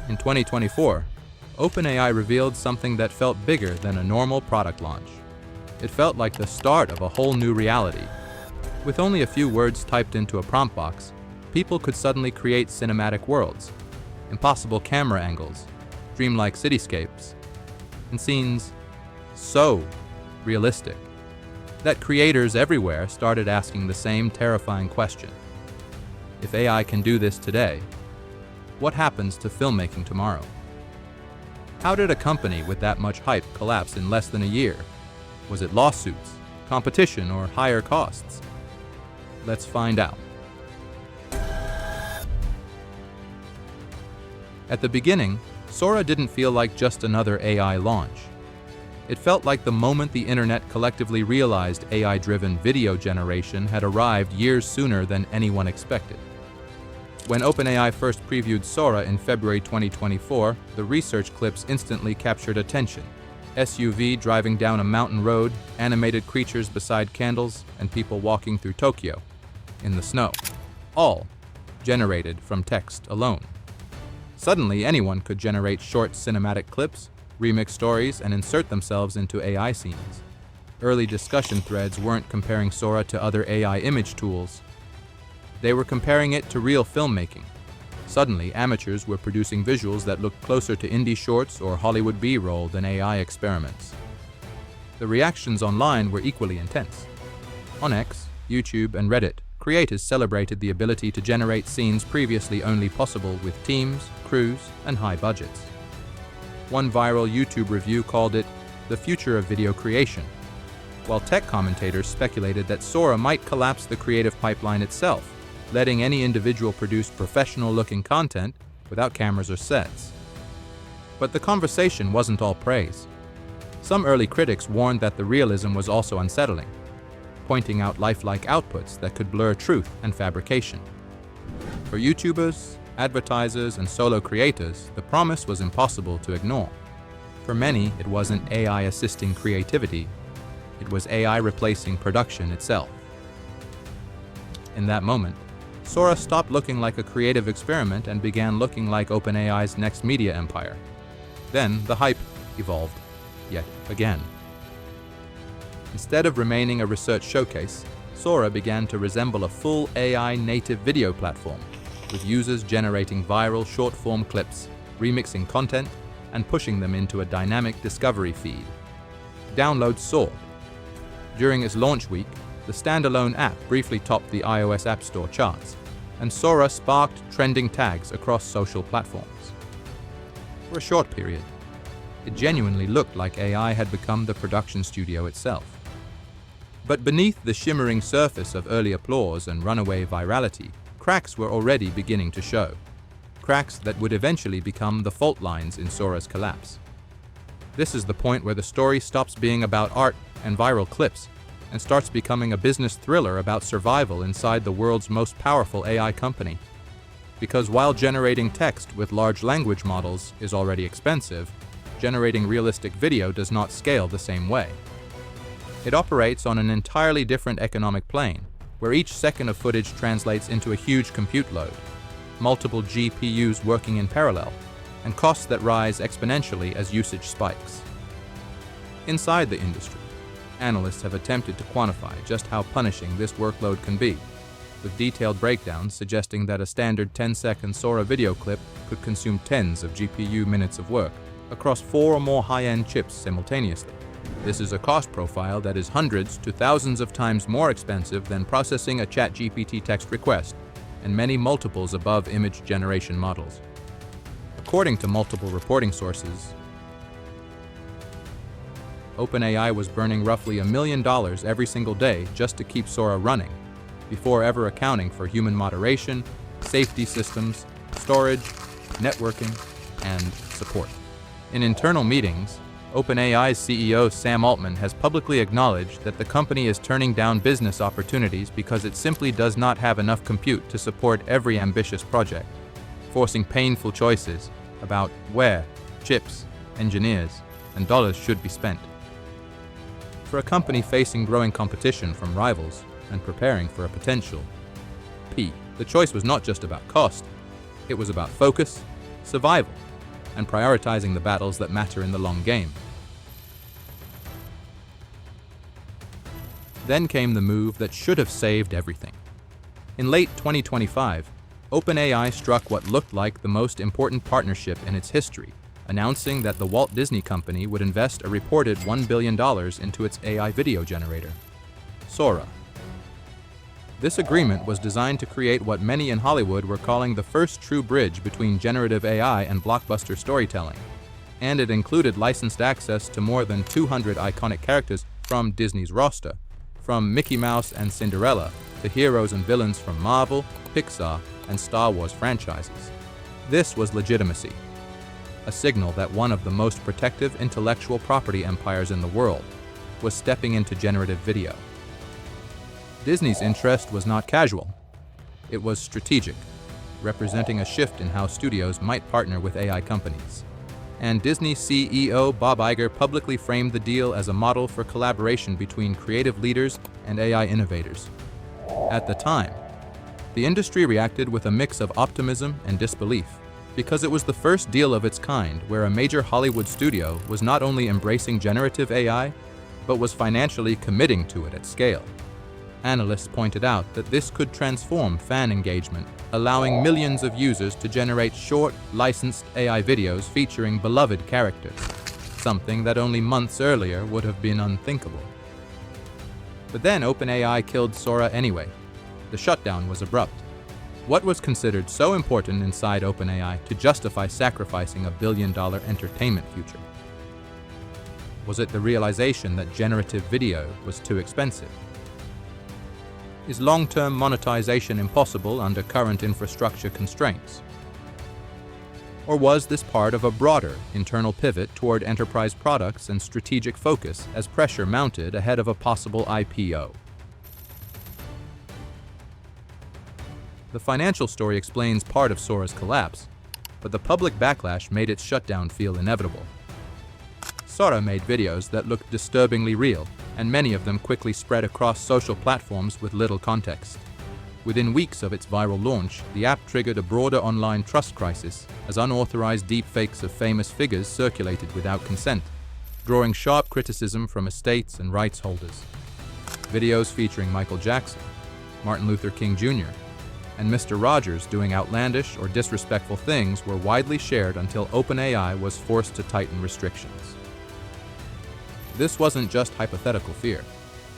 In 2024, OpenAI revealed something that felt bigger than a normal product launch. It felt like the start of a whole new reality. With only a few words typed into a prompt box, people could suddenly create cinematic worlds, impossible camera angles, dreamlike cityscapes, and scenes so realistic that creators everywhere started asking the same terrifying question. If AI can do this today, what happens to filmmaking tomorrow? How did a company with that much hype collapse in less than a year? Was it lawsuits, competition, or higher costs? Let's find out. At the beginning, Sora didn't feel like just another AI launch. It felt like the moment the internet collectively realized AI-driven video generation had arrived years sooner than anyone expected. When OpenAI first previewed Sora in February 2024, the research clips instantly captured attention. SUV driving down a mountain road, animated creatures beside candles, and people walking through Tokyo in the snow, all generated from text alone. Suddenly, anyone could generate short cinematic clips, remix stories, and insert themselves into AI scenes. Early discussion threads weren't comparing Sora to other AI image tools. They were comparing it to real filmmaking. Suddenly, amateurs were producing visuals that looked closer to indie shorts or Hollywood B-roll than AI experiments. The reactions online were equally intense. On X, YouTube, and Reddit, creators celebrated the ability to generate scenes previously only possible with teams, crews, and high budgets. One viral YouTube review called it the future of video creation, while tech commentators speculated that Sora might collapse the creative pipeline itself, letting any individual produce professional-looking content without cameras or sets. But the conversation wasn't all praise. Some early critics warned that the realism was also unsettling, pointing out lifelike outputs that could blur truth and fabrication. For YouTubers, advertisers, and solo creators, the promise was impossible to ignore. For many, it wasn't AI assisting creativity, it was AI replacing production itself. In that moment, Sora stopped looking like a creative experiment and began looking like OpenAI's next media empire. Then the hype evolved, yet again. Instead of remaining a research showcase, Sora began to resemble a full AI native video platform, with users generating viral short-form clips, remixing content, and pushing them into a dynamic discovery feed. Downloads soared. During its launch week, the standalone app briefly topped the iOS App Store charts, and Sora sparked trending tags across social platforms. For a short period, it genuinely looked like AI had become the production studio itself. But beneath the shimmering surface of early applause and runaway virality, cracks were already beginning to show. Cracks that would eventually become the fault lines in Sora's collapse. This is the point where the story stops being about art and viral clips and starts becoming a business thriller about survival inside the world's most powerful AI company. Because while generating text with large language models is already expensive, generating realistic video does not scale the same way. It operates on an entirely different economic plane, where each second of footage translates into a huge compute load, multiple GPUs working in parallel, and costs that rise exponentially as usage spikes. Inside the industry, analysts have attempted to quantify just how punishing this workload can be, with detailed breakdowns suggesting that a standard 10-second Sora video clip could consume tens of GPU minutes of work across 4 or more high-end chips simultaneously. This is a cost profile that is hundreds to thousands of times more expensive than processing a ChatGPT text request, and many multiples above image generation models. According to multiple reporting sources, OpenAI was burning roughly $1 million every single day just to keep Sora running, before ever accounting for human moderation, safety systems, storage, networking, and support. In internal meetings, OpenAI's CEO Sam Altman has publicly acknowledged that the company is turning down business opportunities because it simply does not have enough compute to support every ambitious project, forcing painful choices about where chips, engineers, and dollars should be spent. For a company facing growing competition from rivals and preparing for a potential P, the choice was not just about cost, it was about focus, survival, and prioritizing the battles that matter in the long game. Then came the move that should have saved everything. In late 2025, Openai struck what looked like the most important partnership in its history, announcing that the Walt Disney Company would invest a reported $1 billion into its AI video generator, Sora. This agreement was designed to create what many in Hollywood were calling the first true bridge between generative AI and blockbuster storytelling, and it included licensed access to more than 200 iconic characters from Disney's roster, from Mickey Mouse and Cinderella to heroes and villains from Marvel, Pixar, and Star Wars franchises. This was legitimacy, a signal that one of the most protective intellectual property empires in the world was stepping into generative video. Disney's interest was not casual. It was strategic, representing a shift in how studios might partner with AI companies. And Disney CEO Bob Iger publicly framed the deal as a model for collaboration between creative leaders and AI innovators. At the time, the industry reacted with a mix of optimism and disbelief, because it was the first deal of its kind where a major Hollywood studio was not only embracing generative AI, but was financially committing to it at scale. Analysts pointed out that this could transform fan engagement, allowing millions of users to generate short, licensed AI videos featuring beloved characters, something that only months earlier would have been unthinkable. But then OpenAI killed Sora anyway. The shutdown was abrupt. What was considered so important inside OpenAI to justify sacrificing a billion-dollar entertainment future? Was it the realization that generative video was too expensive? Is long-term monetization impossible under current infrastructure constraints? Or was this part of a broader internal pivot toward enterprise products and strategic focus as pressure mounted ahead of a possible IPO? The financial story explains part of Sora's collapse, but the public backlash made its shutdown feel inevitable. Sora made videos that looked disturbingly real, and many of them quickly spread across social platforms with little context. Within weeks of its viral launch, the app triggered a broader online trust crisis as unauthorized deepfakes of famous figures circulated without consent, drawing sharp criticism from estates and rights holders. Videos featuring Michael Jackson, Martin Luther King Jr., and Mr. Rogers doing outlandish or disrespectful things were widely shared until OpenAI was forced to tighten restrictions. This wasn't just hypothetical fear.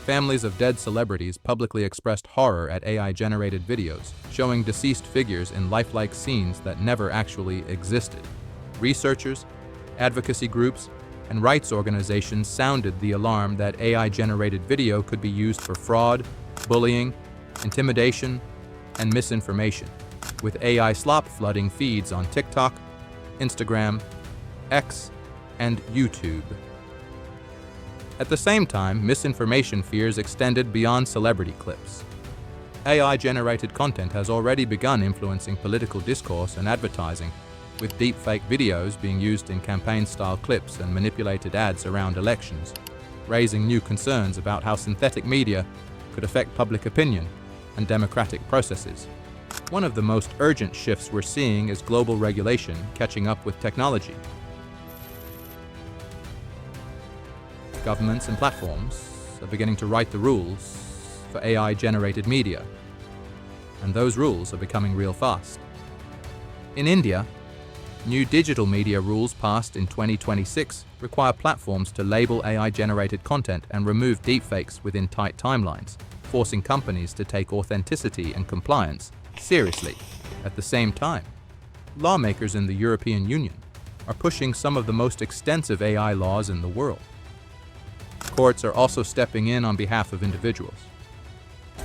Families of dead celebrities publicly expressed horror at AI-generated videos, showing deceased figures in lifelike scenes that never actually existed. Researchers, advocacy groups, and rights organizations sounded the alarm that AI-generated video could be used for fraud, bullying, intimidation, and misinformation, with AI slop flooding feeds on TikTok, Instagram, X, and YouTube. At the same time, misinformation fears extended beyond celebrity clips. AI-generated content has already begun influencing political discourse and advertising, with deepfake videos being used in campaign-style clips and manipulated ads around elections, raising new concerns about how synthetic media could affect public opinion and democratic processes. One of the most urgent shifts we're seeing is global regulation catching up with technology. Governments and platforms are beginning to write the rules for AI-generated media, and those rules are becoming real fast. In India, new digital media rules passed in 2026 require platforms to label AI-generated content and remove deepfakes within tight timelines, forcing companies to take authenticity and compliance seriously. At the same time, lawmakers in the European Union are pushing some of the most extensive AI laws in the world. Courts are also stepping in on behalf of individuals.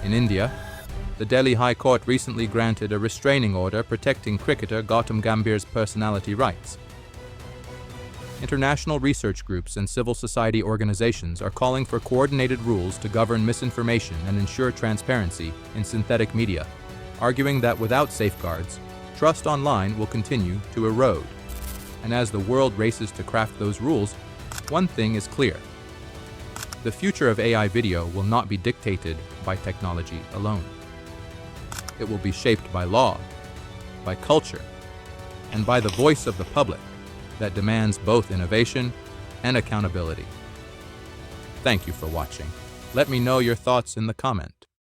In India, the Delhi High Court recently granted a restraining order protecting cricketer Gautam Gambhir's personality rights. International research groups and civil society organizations are calling for coordinated rules to govern misinformation and ensure transparency in synthetic media, arguing that without safeguards, trust online will continue to erode. And as the world races to craft those rules, one thing is clear. The future of AI video will not be dictated by technology alone. It will be shaped by law, by culture, and by the voice of the public, that demands both innovation and accountability. Thank you for watching. Let me know your thoughts in the comments.